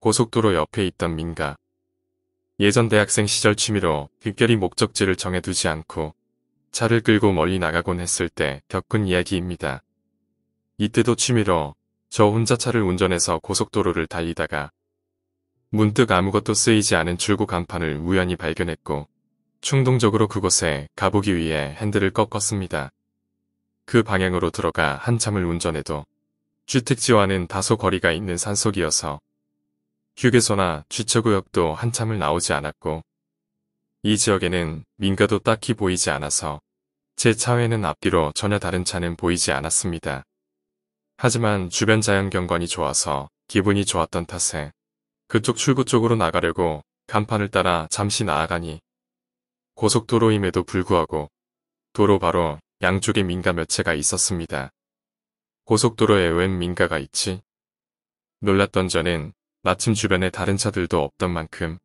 고속도로 옆에 있던 민가. 예전 대학생 시절 취미로 특별히 목적지를 정해두지 않고 차를 끌고 멀리 나가곤 했을 때 겪은 이야기입니다. 이때도 취미로 저 혼자 차를 운전해서 고속도로를 달리다가 문득 아무것도 쓰이지 않은 출구 간판을 우연히 발견했고 충동적으로 그곳에 가보기 위해 핸들을 꺾었습니다. 그 방향으로 들어가 한참을 운전해도 주택지와는 다소 거리가 있는 산속이어서 휴게소나 주차구역도 한참을 나오지 않았고 이 지역에는 민가도 딱히 보이지 않아서 제 차외는 앞뒤로 전혀 다른 차는 보이지 않았습니다. 하지만 주변 자연경관이 좋아서 기분이 좋았던 탓에 그쪽 출구 쪽으로 나가려고 간판을 따라 잠시 나아가니 고속도로임에도 불구하고 도로 바로 양쪽에 민가 몇 채가 있었습니다. 고속도로에 웬 민가가 있지? 놀랐던 저는 마침 주변에 다른 차들도 없던 만큼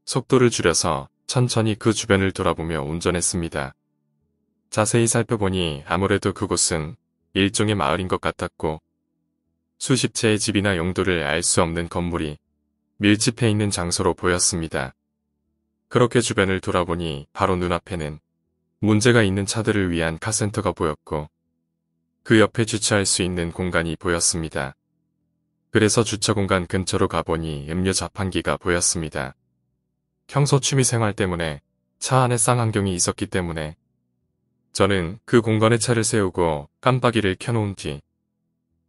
속도를 줄여서 천천히 그 주변을 돌아보며 운전했습니다. 자세히 살펴보니 아무래도 그곳은 일종의 마을인 것 같았고 수십 채의 집이나 용도를 알 수 없는 건물이 밀집해 있는 장소로 보였습니다. 그렇게 주변을 돌아보니 바로 눈앞에는 문제가 있는 차들을 위한 카센터가 보였고 그 옆에 주차할 수 있는 공간이 보였습니다. 그래서 주차 공간 근처로 가보니 음료 자판기가 보였습니다. 평소 취미생활 때문에 차 안에 쌍안경이 있었기 때문에 저는 그 공간에 차를 세우고 깜빡이를 켜놓은 뒤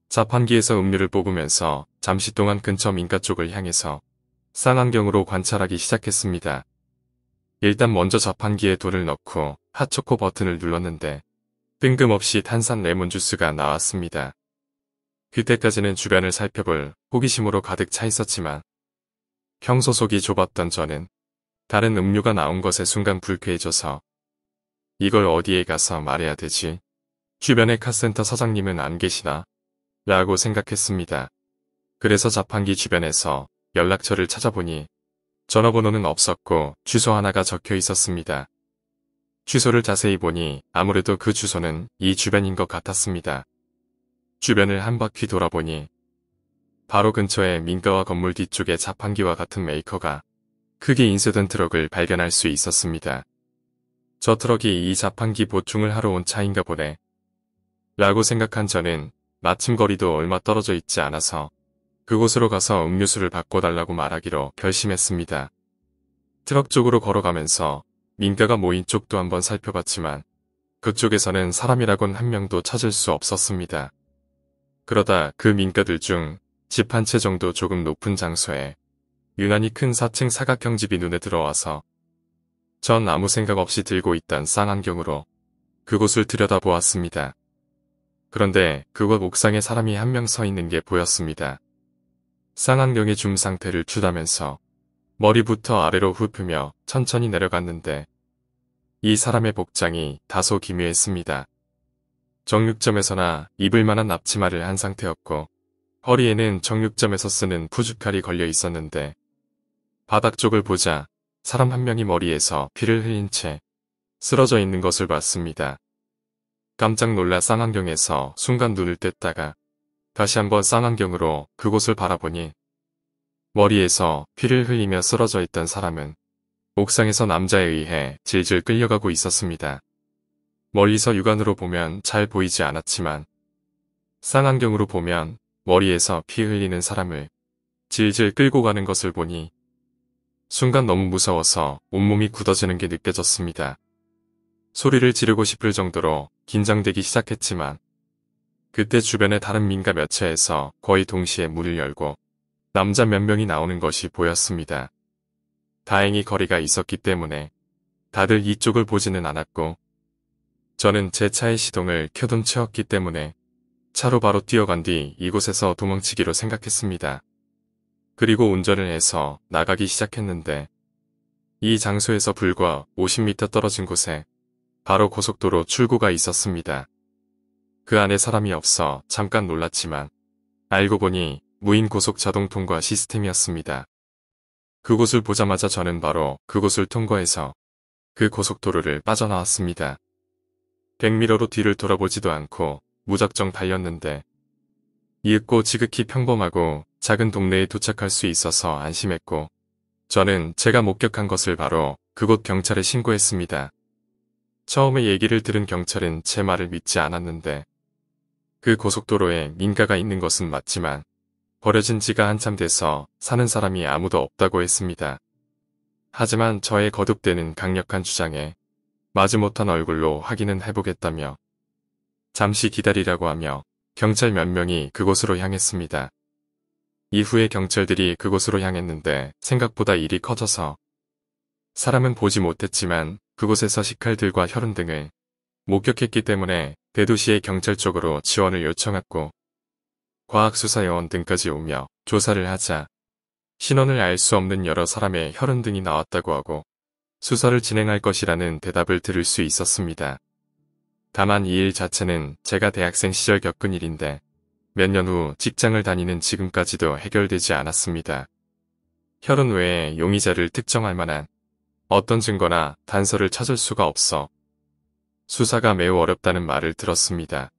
자판기에서 음료를 뽑으면서 잠시 동안 근처 민가 쪽을 향해서 쌍안경으로 관찰하기 시작했습니다. 일단 먼저 자판기에 돈을 넣고 핫초코 버튼을 눌렀는데 뜬금없이 탄산 레몬 주스가 나왔습니다. 그때까지는 주변을 살펴볼 호기심으로 가득 차 있었지만 평소 속이 좁았던 저는 다른 음료가 나온 것에 순간 불쾌해져서 이걸 어디에 가서 말해야 되지? 주변에 카센터 사장님은 안 계시나? 라고 생각했습니다. 그래서 자판기 주변에서 연락처를 찾아보니 전화번호는 없었고 주소 하나가 적혀 있었습니다. 주소를 자세히 보니 아무래도 그 주소는 이 주변인 것 같았습니다. 주변을 한 바퀴 돌아보니 바로 근처에 민가와 건물 뒤쪽에 자판기와 같은 메이커가 크게 인쇄된 트럭을 발견할 수 있었습니다. 저 트럭이 이 자판기 보충을 하러 온 차인가 보네. 라고 생각한 저는 마침 거리도 얼마 떨어져 있지 않아서 그곳으로 가서 음료수를 바꿔달라고 말하기로 결심했습니다. 트럭 쪽으로 걸어가면서 민가가 모인 쪽도 한번 살펴봤지만 그쪽에서는 사람이라곤 한 명도 찾을 수 없었습니다. 그러다 그 민가들 중 집 한 채 정도 조금 높은 장소에 유난히 큰 4층 사각형 집이 눈에 들어와서 전 아무 생각 없이 들고 있던 쌍안경으로 그곳을 들여다보았습니다. 그런데 그곳 옥상에 사람이 한 명 서 있는 게 보였습니다. 쌍안경의 줌 상태를 추다면서 머리부터 아래로 훑으며 천천히 내려갔는데 이 사람의 복장이 다소 기묘했습니다. 정육점에서나 입을 만한 앞치마를 한 상태였고 허리에는 정육점에서 쓰는 푸주칼이 걸려 있었는데 바닥 쪽을 보자 사람 한 명이 머리에서 피를 흘린 채 쓰러져 있는 것을 봤습니다. 깜짝 놀라 쌍안경에서 순간 눈을 뗐다가 다시 한번 쌍안경으로 그곳을 바라보니 머리에서 피를 흘리며 쓰러져 있던 사람은 옥상에서 남자에 의해 질질 끌려가고 있었습니다. 멀리서 육안으로 보면 잘 보이지 않았지만 쌍안경으로 보면 머리에서 피 흘리는 사람을 질질 끌고 가는 것을 보니 순간 너무 무서워서 온몸이 굳어지는 게 느껴졌습니다. 소리를 지르고 싶을 정도로 긴장되기 시작했지만 그때 주변의 다른 민가 몇 채에서 거의 동시에 문을 열고 남자 몇 명이 나오는 것이 보였습니다. 다행히 거리가 있었기 때문에 다들 이쪽을 보지는 않았고 저는 제 차의 시동을 켜둔 채였기 때문에 차로 바로 뛰어간 뒤 이곳에서 도망치기로 생각했습니다. 그리고 운전을 해서 나가기 시작했는데 이 장소에서 불과 50m 떨어진 곳에 바로 고속도로 출구가 있었습니다. 그 안에 사람이 없어 잠깐 놀랐지만 알고 보니 무인 고속 자동 통과 시스템이었습니다. 그곳을 보자마자 저는 바로 그곳을 통과해서 그 고속도로를 빠져나왔습니다. 백미러로 뒤를 돌아보지도 않고 무작정 달렸는데 이윽고 지극히 평범하고 작은 동네에 도착할 수 있어서 안심했고 저는 제가 목격한 것을 바로 그곳 경찰에 신고했습니다. 처음에 얘기를 들은 경찰은 제 말을 믿지 않았는데 그 고속도로에 민가가 있는 것은 맞지만 버려진 지가 한참 돼서 사는 사람이 아무도 없다고 했습니다. 하지만 저의 거듭되는 강력한 주장에 마지못한 얼굴로 확인은 해보겠다며 잠시 기다리라고 하며 경찰 몇 명이 그곳으로 향했습니다. 이후에 경찰들이 그곳으로 향했는데 생각보다 일이 커져서 사람은 보지 못했지만 그곳에서 식칼들과 혈흔 등을 목격했기 때문에 대도시의 경찰 쪽으로 지원을 요청했고 과학수사요원 등까지 오며 조사를 하자 신원을 알 수 없는 여러 사람의 혈흔 등이 나왔다고 하고 수사를 진행할 것이라는 대답을 들을 수 있었습니다. 다만 이 일 자체는 제가 대학생 시절 겪은 일인데 몇 년 후 직장을 다니는 지금까지도 해결되지 않았습니다. 혈흔 외에 용의자를 특정할 만한 어떤 증거나 단서를 찾을 수가 없어 수사가 매우 어렵다는 말을 들었습니다.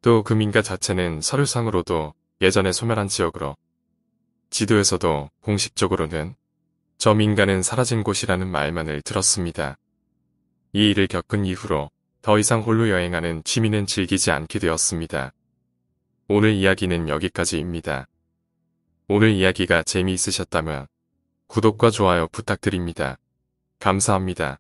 또 그 민가 자체는 서류상으로도 예전에 소멸한 지역으로 지도에서도 공식적으로는 저 민가는 사라진 곳이라는 말만을 들었습니다. 이 일을 겪은 이후로 더 이상 홀로 여행하는 취미는 즐기지 않게 되었습니다. 오늘 이야기는 여기까지입니다. 오늘 이야기가 재미있으셨다면 구독과 좋아요 부탁드립니다. 감사합니다.